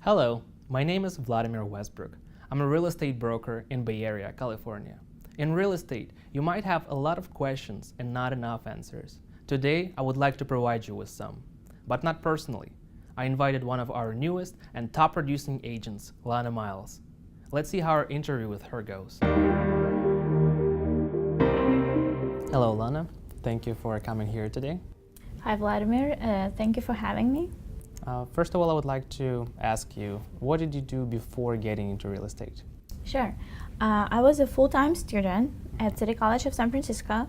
Hello, my name is Vladimir Westbrook. I'm a real estate broker in Bay Area, California. In real estate, you might have a lot of questions and not enough answers. Today, I would like to provide you with some, but not personally. I invited one of our newest and top producing agents, Lana Miles. Let's see how our interview with her goes. Hello, Lana. Thank you for coming here today. Hi, Vladimir. Thank you for having me. First of all, I would like to ask you, what did you do before getting into real estate? Sure. I was a full-time student at City College of San Francisco.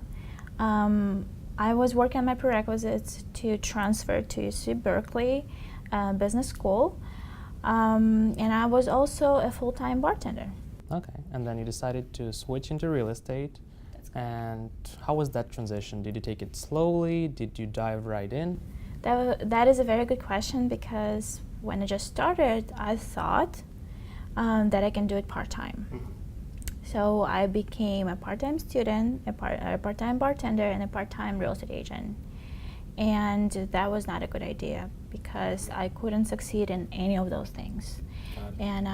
I was working on my prerequisites to transfer to UC Berkeley Business School, and I was also a full-time bartender. Okay, and then you decided to switch into real estate. And how was that transition? Did you take it slowly? Did you dive right in? That is a very good question, because when I just started, I thought that I can do it part-time. Mm-hmm. So I became a part-time student, a part-time bartender, and a part-time real estate agent. And that was not a good idea, because I couldn't succeed in any of those things. And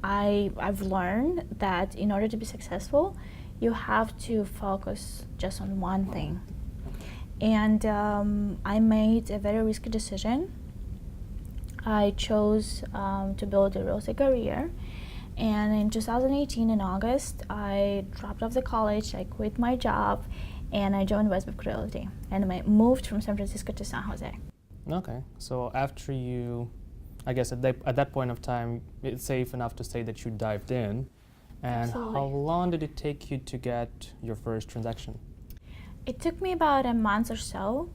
I've learned that in order to be successful, you have to focus just on one thing. And I made a very risky decision. I chose to build a real estate career. And in 2018, in August, I dropped off the college, I quit my job, and I joined Westbrook Realty. And I moved from San Francisco to San Jose. Okay, so after you, I guess at that point of time, it's safe enough to say that you dived in. And Absolutely. How long did it take you to get your first transaction? It took me about a month or so.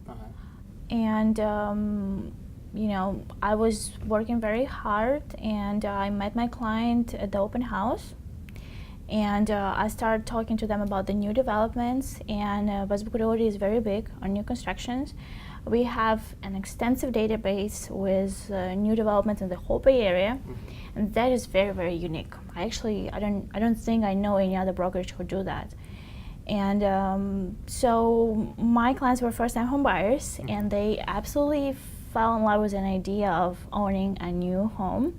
And I was working very hard, and I met my client at the open house, and I started talking to them about the new developments. And Westbrook Realty is very big on new constructions. We have an extensive database with new developments in the whole Bay Area, and that is very, very unique. I don't think I know any other brokerage who do that. And so my clients were first-time home buyers, and they absolutely fell in love with an idea of owning a new home.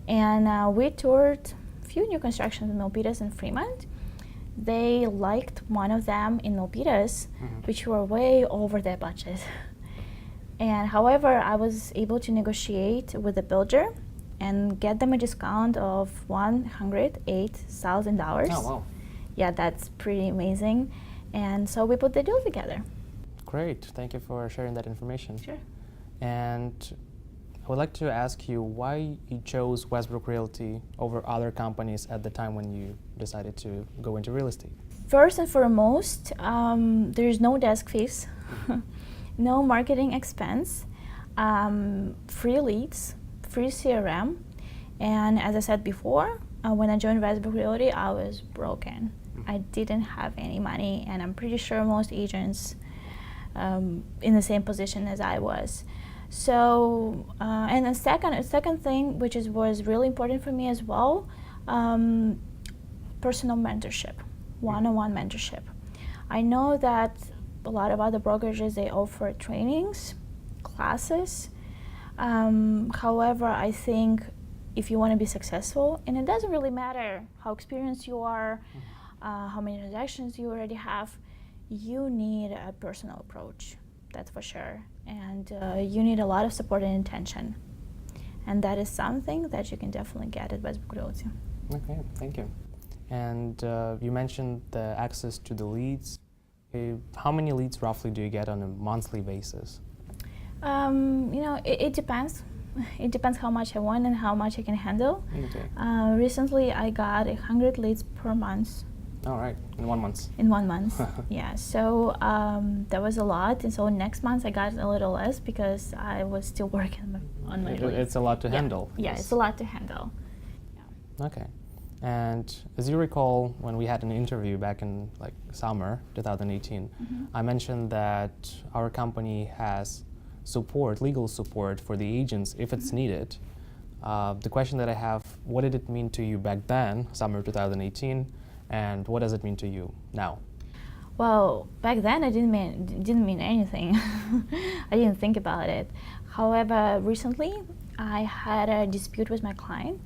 And we toured a few new constructions in Milpitas and Fremont. They liked one of them in Milpitas, which were way over their budget. And however, I was able to negotiate with the builder and get them a discount of $108,000. Oh, wow. Yeah, that's pretty amazing. And so we put the deal together. Great, thank you for sharing that information. Sure. And I would like to ask you why you chose Westbrook Realty over other companies at the time when you decided to go into real estate. First and foremost, there's no desk fees, no marketing expense, free leads, free CRM, and as I said before, when I joined Westbrook Realty, I was broken. I didn't have any money, and I'm pretty sure most agents in the same position as I was. So, and the second thing, which was really important for me as well, personal mentorship, one-on-one mentorship. I know that a lot of other brokerages, they offer trainings, classes. However, I think if you want to be successful, and it doesn't really matter how experienced you are, how many transactions you already have, you need a personal approach, that's for sure. And you need a lot of support and intention. And that is something that you can definitely get at Westbrook Realty. Okay, thank you. And you mentioned the access to the leads. How many leads roughly do you get on a monthly basis? It depends. It depends how much I want and how much I can handle. Okay. Recently, I got 100 leads per month. All right, in 1 month. In 1 month, yeah. So that was a lot. And so next month I got a little less because I was still working on my leads. It's a lot to handle. Yeah, it's a lot to handle. Yeah. Okay. And as you recall, when we had an interview back in summer 2018, I mentioned that our company has legal support for the agents if it's needed. The question that I have, what did it mean to you back then, summer 2018, and what does it mean to you now? Well, back then it didn't mean anything. I didn't think about it. However, recently I had a dispute with my client,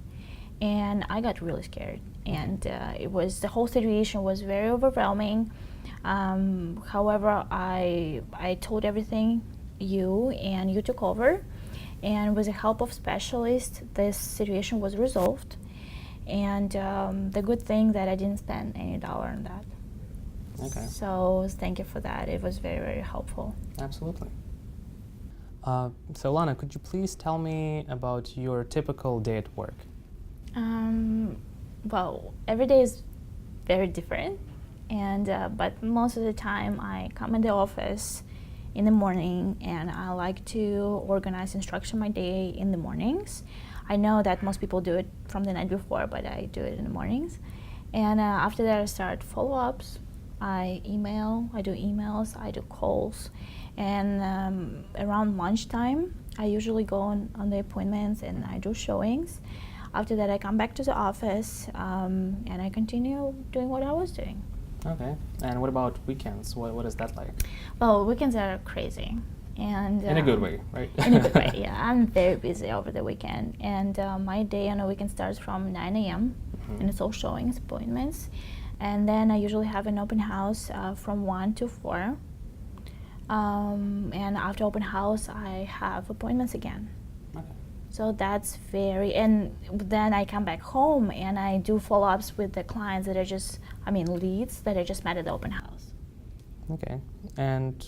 and I got really scared. And the whole situation was very overwhelming. However, I told everything and you took over. And with the help of specialists, this situation was resolved. And the good thing that I didn't spend any dollar on that. Okay. So thank you for that. It was very, very helpful. Absolutely. So Lana, could you please tell me about your typical day at work? Well, every day is very different, and but most of the time I come in the office in the morning, and I like to organize and structure my day in the mornings. I know that most people do it from the night before, but I do it in the mornings. And after that, I start follow-ups. I do emails, I do calls, and around lunchtime, I usually go on the appointments and I do showings. After that, I come back to the office and I continue doing what I was doing. Okay. And what about weekends? What is that like? Well, weekends are crazy. And in a good way, right? In a good way, yeah. I'm very busy over the weekend. And my day on a weekend starts from 9 a.m. And it's all showings, appointments. And then I usually have an open house from 1 to 4. And after open house, I have appointments again. Okay. So that's and then I come back home and I do follow-ups with the clients that leads that I just met at the open house. Okay. And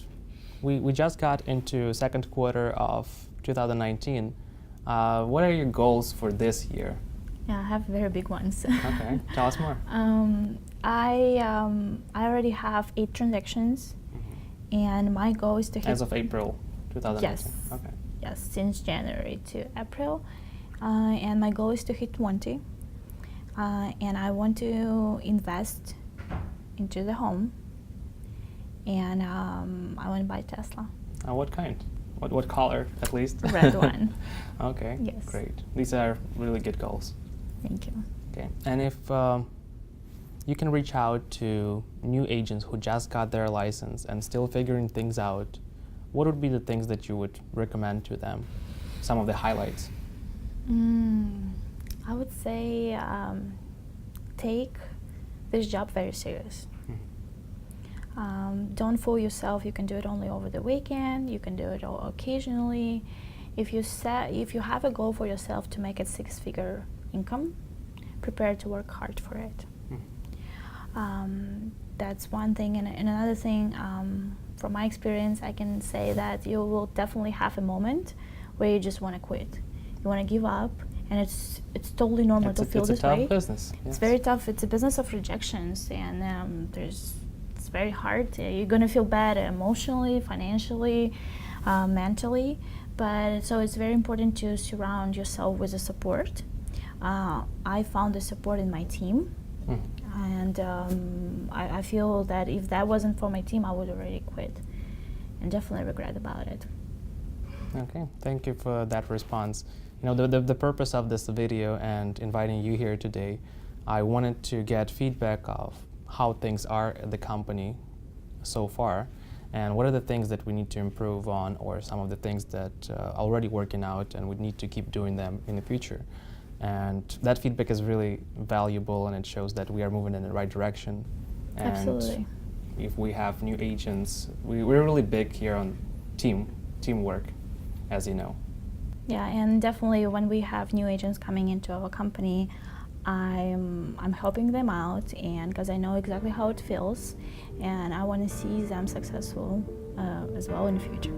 we just got into second quarter of 2019. What are your goals for this year? Yeah, I have very big ones. Okay, tell us more. I already have 8 transactions, and my goal is to hit... As of April 2019? Yes. Okay. Yes, since January to April. And my goal is to hit 20. And I want to invest into the home, and I want to buy Tesla. What kind? What color, at least? Red one. Okay, yes. Great. These are really good goals. Thank you. Okay, and if you can reach out to new agents who just got their license and still figuring things out, what would be the things that you would recommend to them? Some of the highlights. I would say take this job very serious. Don't fool yourself. You can do it only over the weekend. You can do it occasionally. If you have a goal for yourself to make a 6-figure income, prepare to work hard for it. That's one thing. And another thing, from my experience, I can say that you will definitely have a moment where you just want to quit. You want to give up, and it's totally normal to feel this way. It's a tough business. Yes. It's very tough. It's a business of rejections, and it's very hard. You're gonna feel bad emotionally, financially, mentally. But so it's very important to surround yourself with the support. I found the support in my team, and I feel that if that wasn't for my team, I would already quit, and definitely regret about it. Okay, thank you for that response. You know, the purpose of this video and inviting you here today, I wanted to get feedback of how things are at the company so far, and what are the things that we need to improve on, or some of the things that are already working out and we need to keep doing them in the future. And that feedback is really valuable, and it shows that we are moving in the right direction. And absolutely. If we have new agents, we're really big here on teamwork, as you know. Yeah, and definitely when we have new agents coming into our company, I'm helping them out, and because I know exactly how it feels, and I want to see them successful as well in the future.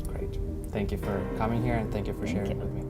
Great. Thank you for coming here, and thank you for sharing with me.